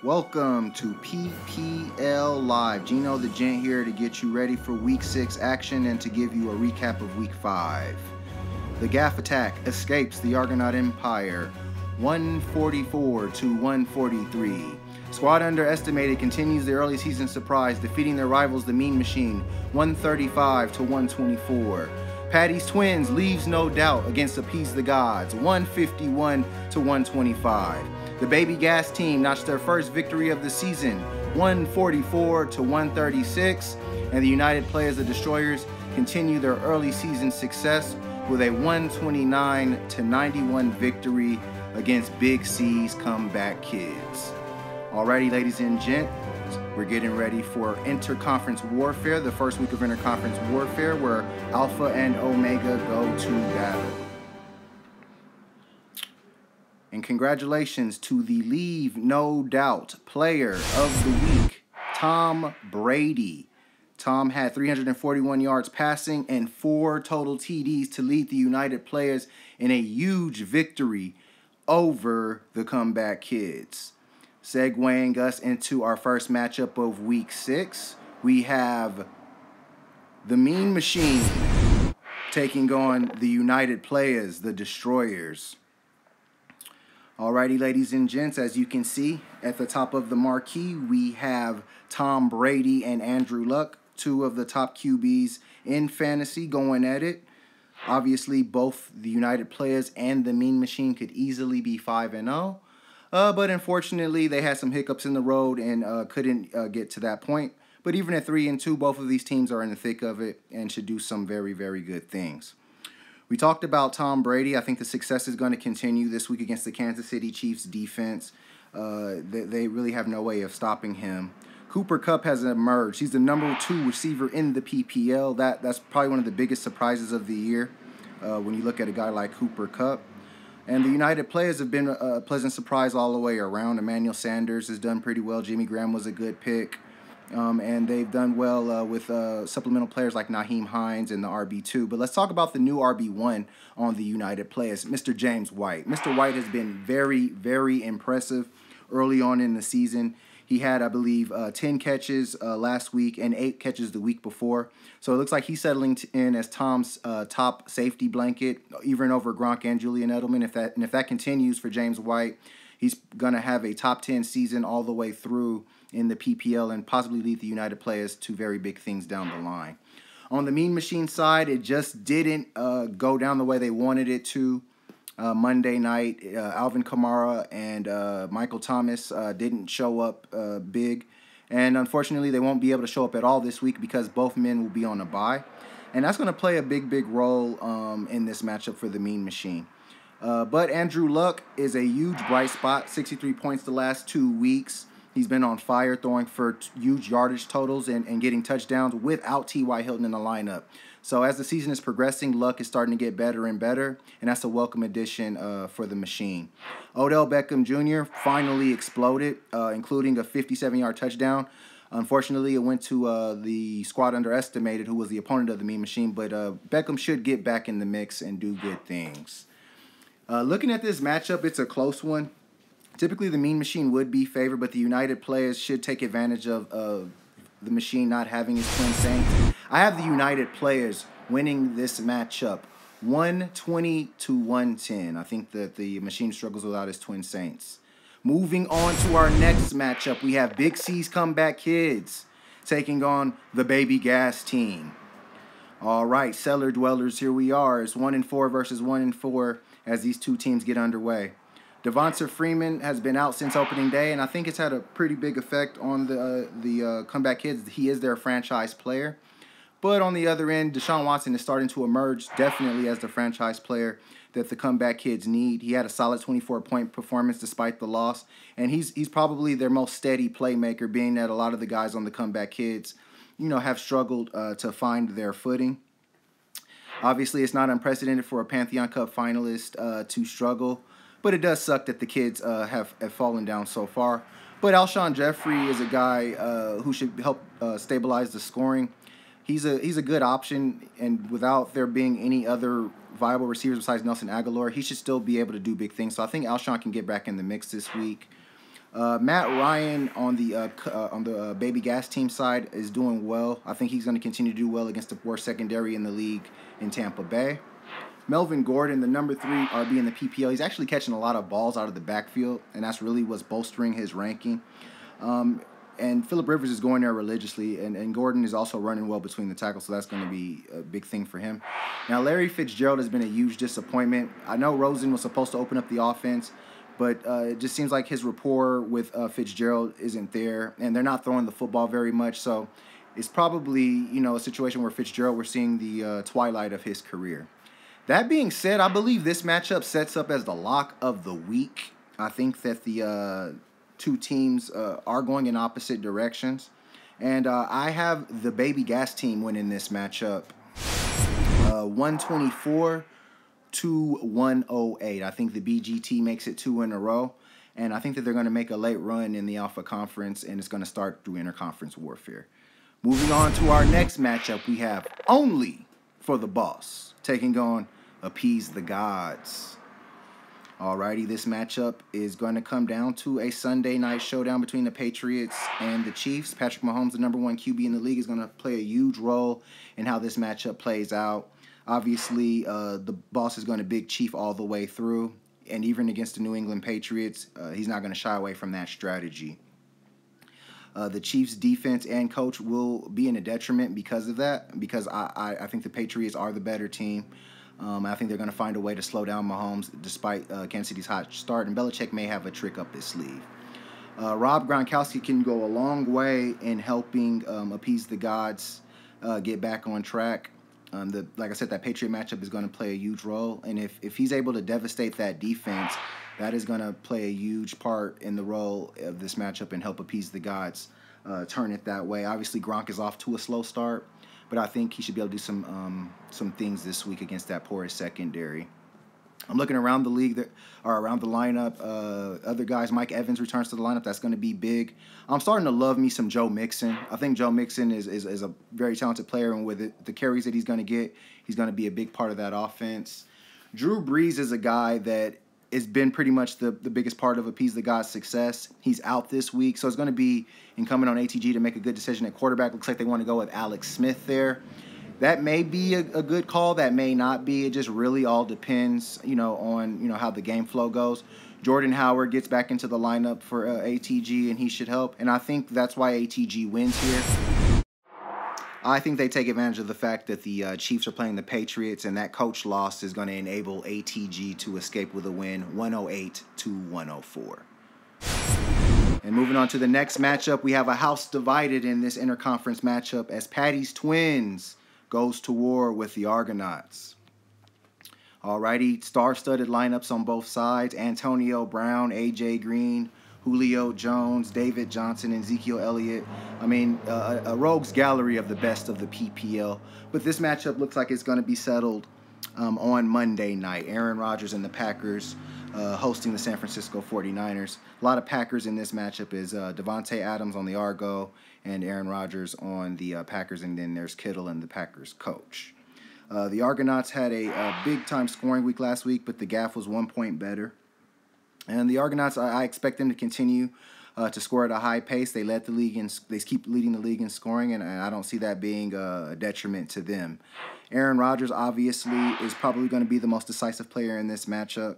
Welcome to PPL Live. Gino the Gent here to get you ready for Week 6 action and to give you a recap of Week 5. The Gaff attack escapes the Argonaut Empire 144-143. Squad Underestimated continues the early season surprise, defeating their rivals the Mean Machine 135-124. Patty's Twins leaves no doubt against Appease the Gods 151-125. The Baby Gas team notched their first victory of the season 144-136, and the United Players, the Destroyers, continue their early season success with a 129-91 victory against Big C's Comeback Kids. Alrighty, ladies and gents, we're getting ready for interconference warfare, the first week of interconference warfare where Alpha and Omega go to battle. And congratulations to the Leave No Doubt Player of the Week, Tom Brady. Tom had 341 yards passing and 4 total TDs to lead the United Players in a huge victory over the Comeback Kids. Segueing us into our first matchup of Week 6, we have the Mean Machine taking on the United Players, the Destroyers. Alrighty, ladies and gents, as you can see at the top of the marquee, we have Tom Brady and Andrew Luck, two of the top QBs in fantasy, going at it. Obviously, both the United Players and the Mean Machine could easily be 5-0. But unfortunately, they had some hiccups in the road and couldn't get to that point. But even at 3-2, both of these teams are in the thick of it and should do some very, very good things. We talked about Tom Brady. I think the success is going to continue this week against the Kansas City Chiefs defense. They really have no way of stopping him. Cooper Kupp has emerged. He's the number 2 receiver in the PPL. That's probably one of the biggest surprises of the year when you look at a guy like Cooper Kupp. And the United Players have been a pleasant surprise all the way around. Emmanuel Sanders has done pretty well. Jimmy Graham was a good pick. And they've done well with supplemental players like Nyheim Hines and the RB2. But let's talk about the new RB1 on the United Players, Mr. James White. Mr. White has been very, very impressive early on in the season. He had, I believe, 10 catches last week and 8 catches the week before. So it looks like he's settling in as Tom's top safety blanket, even over Gronk and Julian Edelman. If that continues for James White, he's going to have a top 10 season all the way through in the PPL and possibly lead the United Players to very big things down the line. On the Mean Machine side, it just didn't go down the way they wanted it to. Monday night, Alvin Kamara and Michael Thomas didn't show up big. And unfortunately, they won't be able to show up at all this week because both men will be on a bye. And that's going to play a big, big role in this matchup for the Mean Machine. But Andrew Luck is a huge bright spot, 63 points the last 2 weeks. He's been on fire, throwing for huge yardage totals and getting touchdowns without T.Y. Hilton in the lineup. So as the season is progressing, Luck is starting to get better and better, and that's a welcome addition for the machine. Odell Beckham Jr. finally exploded, including a 57-yard touchdown. Unfortunately, it went to the Squad Underestimated, who was the opponent of the Mean Machine, but Beckham should get back in the mix and do good things. Looking at this matchup, it's a close one. Typically, the Mean Machine would be favored, but the United Players should take advantage of the Machine not having his Twin Saints. I have the United Players winning this matchup 120-110. I think that the Machine struggles without his Twin Saints. Moving on to our next matchup, we have Big C's Comeback Kids taking on the Baby Gas team. All right, Cellar Dwellers, here we are. It's 1-4 versus 1-4 as these two teams get underway. Devonta Freeman has been out since opening day, and I think it's had a pretty big effect on the Comeback Kids. He is their franchise player. But on the other end, Deshaun Watson is starting to emerge definitely as the franchise player that the Comeback Kids need. He had a solid 24-point performance despite the loss, and he's probably their most steady playmaker, being that a lot of the guys on the Comeback Kids, have struggled to find their footing. Obviously, it's not unprecedented for a Pantheon Cup finalist to struggle. But it does suck that the kids have fallen down so far. But Alshon Jeffrey is a guy who should help stabilize the scoring. He's a good option, and without there being any other viable receivers besides Nelson Aguilar, he should still be able to do big things. So I think Alshon can get back in the mix this week. Matt Ryan on the Baby Gas team side is doing well. I think he's going to continue to do well against the worst secondary in the league in Tampa Bay. Melvin Gordon, the number 3 RB in the PPL, he's actually catching a lot of balls out of the backfield, and that's really what's bolstering his ranking. And Phillip Rivers is going there religiously, and Gordon is also running well between the tackles, so that's going to be a big thing for him. Now, Larry Fitzgerald has been a huge disappointment. I know Rosen was supposed to open up the offense, but it just seems like his rapport with Fitzgerald isn't there, and they're not throwing the football very much, so it's probably, a situation where Fitzgerald, we're seeing the twilight of his career. That being said, I believe this matchup sets up as the lock of the week. I think that the two teams are going in opposite directions. And I have the Baby Gas team winning this matchup 124 to 108. I think the BGT makes it 2 in a row. And I think that they're going to make a late run in the Alpha Conference, and it's going to start through interconference warfare. Moving on to our next matchup, we have Only for the Boss taking on Appease the Gods. Alrighty, this matchup is going to come down to a Sunday night showdown between the Patriots and the Chiefs. Patrick Mahomes, the number 1 QB in the league, is going to play a huge role in how this matchup plays out. Obviously, the boss is going to big Chief all the way through, and even against the New England Patriots, he's not going to shy away from that strategy. The Chiefs' defense and coach will be in a detriment because of that, because I think the Patriots are the better team. I think they're going to find a way to slow down Mahomes despite Kansas City's hot start, and Belichick may have a trick up his sleeve. Rob Gronkowski can go a long way in helping appease the gods, get back on track. Like I said, that Patriot matchup is going to play a huge role, and if he's able to devastate that defense, that is going to play a huge part in the role of this matchup and help appease the gods turn it that way. Obviously, Gronk is off to a slow start, but I think he should be able to do some things this week against that porous secondary. I'm looking around the league around the lineup. Other guys, Mike Evans returns to the lineup. That's going to be big. I'm starting to love me some Joe Mixon. I think Joe Mixon is a very talented player, and with the carries that he's going to get, he's going to be a big part of that offense. Drew Brees is a guy that has been pretty much the biggest part of Appease the God's success. He's out this week, so it's going to be incumbent on ATG to make a good decision at quarterback. Looks like they want to go with Alex Smith there. That may be a good call. That may not be. It just really all depends, on how the game flow goes. Jordan Howard gets back into the lineup for ATG, and he should help. And I think that's why ATG wins here. I think they take advantage of the fact that the Chiefs are playing the Patriots, and that coach loss is going to enable ATG to escape with a win, 108 to 104. And moving on to the next matchup, we have a house divided in this interconference matchup as Patty's Twins goes to war with the Argonauts. Alrighty, star-studded lineups on both sides. Antonio Brown, A.J. Green, Julio Jones, David Johnson, and Ezekiel Elliott. I mean, a rogues gallery of the best of the PPL. But this matchup looks like it's going to be settled on Monday night. Aaron Rodgers and the Packers hosting the San Francisco 49ers. A lot of Packers in this matchup is Devontae Adams on the Argo and Aaron Rodgers on the Packers, and then there's Kittle and the Packers coach. The Argonauts had a big-time scoring week last week, but the Gaff was 1 point better. And the Argonauts, I expect them to continue to score at a high pace. They led the league, and they keep leading the league in scoring, and I don't see that being a detriment to them. Aaron Rodgers obviously is probably going to be the most decisive player in this matchup,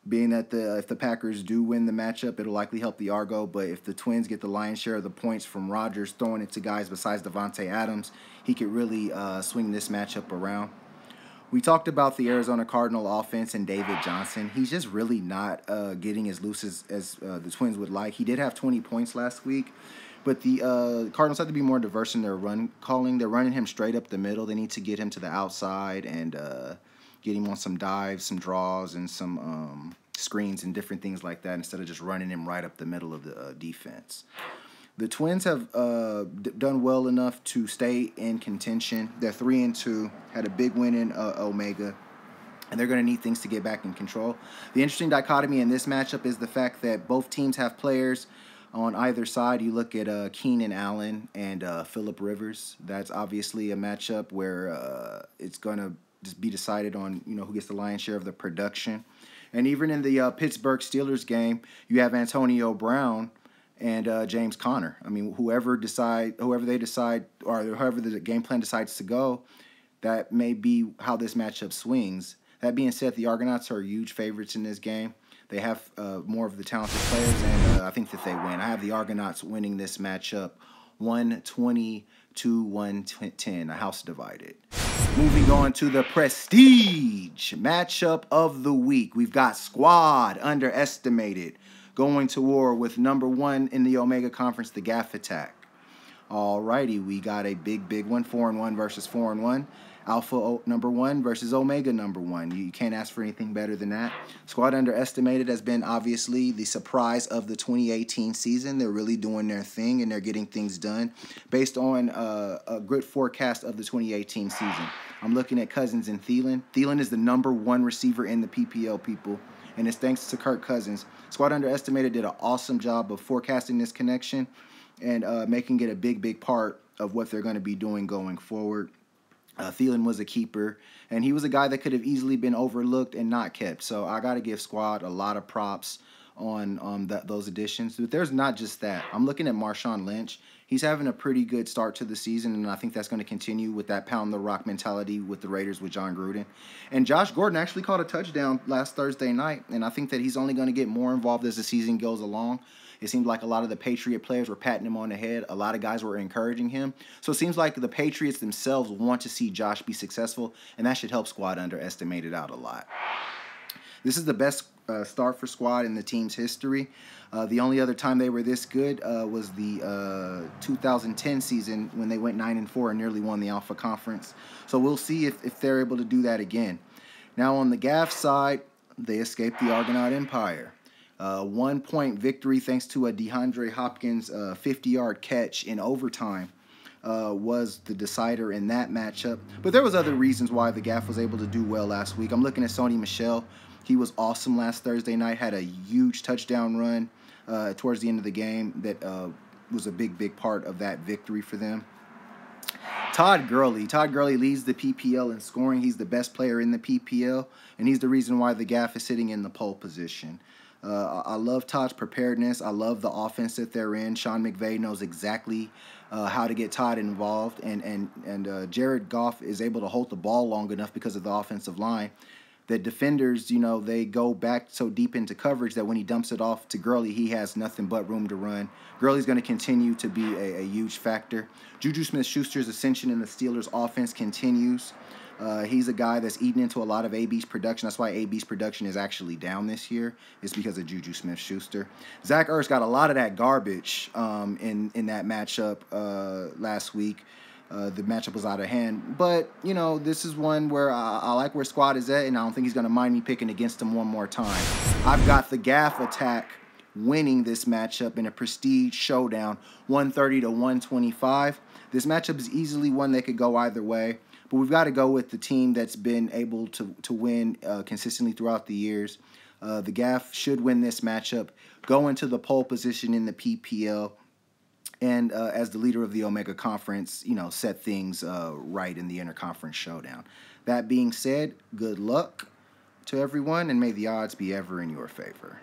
being that if the Packers do win the matchup, it'll likely help the Argo. But if the Twins get the lion's share of the points from Rodgers throwing it to guys besides Devontae Adams, he could really swing this matchup around. We talked about the Arizona Cardinal offense and David Johnson. He's just really not getting as loose as the Twins would like. He did have 20 points last week, but the Cardinals have to be more diverse in their run calling. They're running him straight up the middle. They need to get him to the outside and get him on some dives, some draws, and some screens and different things like that instead of just running him right up the middle of the defense. The Twins have done well enough to stay in contention. They're 3-2, had a big win in Omega, and they're going to need things to get back in control. The interesting dichotomy in this matchup is the fact that both teams have players on either side. You look at Keenan Allen and Phillip Rivers. That's obviously a matchup where it's going to just be decided on who gets the lion's share of the production. And even in the Pittsburgh Steelers game, you have Antonio Brown and James Conner. I mean, whoever they decide, or however the game plan decides to go, that may be how this matchup swings. That being said, the Argonauts are huge favorites in this game. They have more of the talented players, and I think that they win. I have the Argonauts winning this matchup 120 to 110, a house divided. Moving on to the prestige matchup of the week. We've got Squad Underestimated going to war with number 1 in the Omega Conference, the Gaff Attack. Alrighty, we got a big one, 4-1 versus 4-1. Alpha number 1 versus Omega number 1. You can't ask for anything better than that. Squad Underestimated has been obviously the surprise of the 2018 season. They're really doing their thing, and they're getting things done based on a good forecast of the 2018 season. I'm looking at Cousins and Thielen. Thielen is the number 1 receiver in the PPL, people, and it's thanks to Kirk Cousins. Squad Underestimated did an awesome job of forecasting this connection and making it a big part of what they're going to be doing going forward. Thielen was a keeper, and he was a guy that could have easily been overlooked and not kept. So I got to give Squad a lot of props on those additions. But there's not just that. I'm looking at Marshawn Lynch. He's having a pretty good start to the season, and I think that's going to continue with that pound the rock mentality with the Raiders with John Gruden. And Josh Gordon actually caught a touchdown last Thursday night, and I think that he's only going to get more involved as the season goes along. It seemed like a lot of the Patriot players were patting him on the head. A lot of guys were encouraging him. So it seems like the Patriots themselves want to see Josh be successful, and that should help Squad Underestimate it out a lot. This is the best start for Squad in the team's history. The only other time they were this good was the 2010 season when they went 9-4 and nearly won the Alpha Conference. So we'll see if they're able to do that again. Now on the Gaff side, they escaped the Argonaut Empire. 1-point victory thanks to a DeAndre Hopkins 50-yard catch in overtime was the decider in that matchup. But there was other reasons why the Gaff was able to do well last week. I'm looking at Sony Michel. He was awesome last Thursday night, had a huge touchdown run towards the end of the game that was a big part of that victory for them. Todd Gurley leads the PPL in scoring. He's the best player in the PPL, and he's the reason why the Gaff is sitting in the pole position. I love Todd's preparedness. I love the offense that they're in. Sean McVay knows exactly how to get Todd involved, and Jared Goff is able to hold the ball long enough because of the offensive line that defenders, they go back so deep into coverage that when he dumps it off to Gurley, he has nothing but room to run. Gurley's going to continue to be a huge factor. Juju Smith-Schuster's ascension in the Steelers' offense continues. He's a guy that's eaten into a lot of AB's production. That's why AB's production is actually down this year. It's because of Juju Smith-Schuster. Zach Ertz got a lot of that garbage in that matchup last week. The matchup was out of hand. But, this is one where I like where Squad is at, and I don't think he's going to mind me picking against him one more time. I've got the Gaff Attack winning this matchup in a prestige showdown, 130 to 125. This matchup is easily one that could go either way. But we've got to go with the team that's been able to win consistently throughout the years. The Gaff should win this matchup, go into the pole position in the PPL, and as the leader of the Omega Conference, set things right in the interconference showdown. That being said, good luck to everyone, and may the odds be ever in your favor.